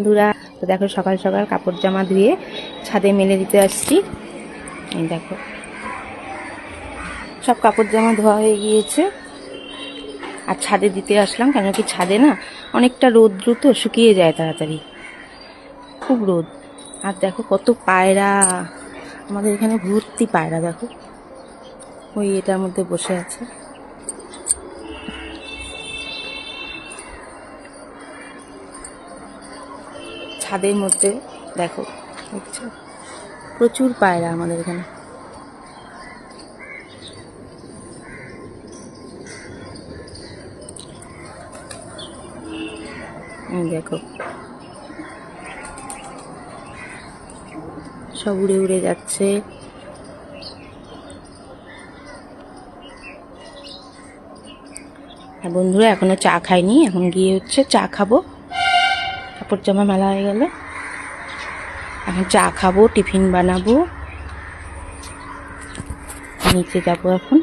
বন্ধুরা, তো দেখো সকাল সকাল কাপড় জামা ধুয়ে ছাদে মেলে দিতে আসছি। এই দেখো সব কাপড় জামা ধোয়া হয়ে গিয়েছে আর ছাদে দিতে আসলাম, কেন কি ছাদে না অনেকটা রোদ দ্রুত শুকিয়ে যায় তাড়াতাড়ি, খুব রোদ। আর দেখো কত পায়রা, আমাদের এখানে ভর্তি পায়রা। দেখো ওই এটার মধ্যে বসে আছে। ছাদের মধ্যে দেখো, দেখছো প্রচুর পায়রা আমাদের এখানে। দেখো সব উড়ে উড়ে যাচ্ছে। আর বন্ধুরা এখনো চা খাইনি, এখন গিয়ে হচ্ছে চা খাবো। কাপড় জামা মেলা হয়ে গেল, এখন চা খাবো, টিফিন বানাবো, নিচে যাবো এখন।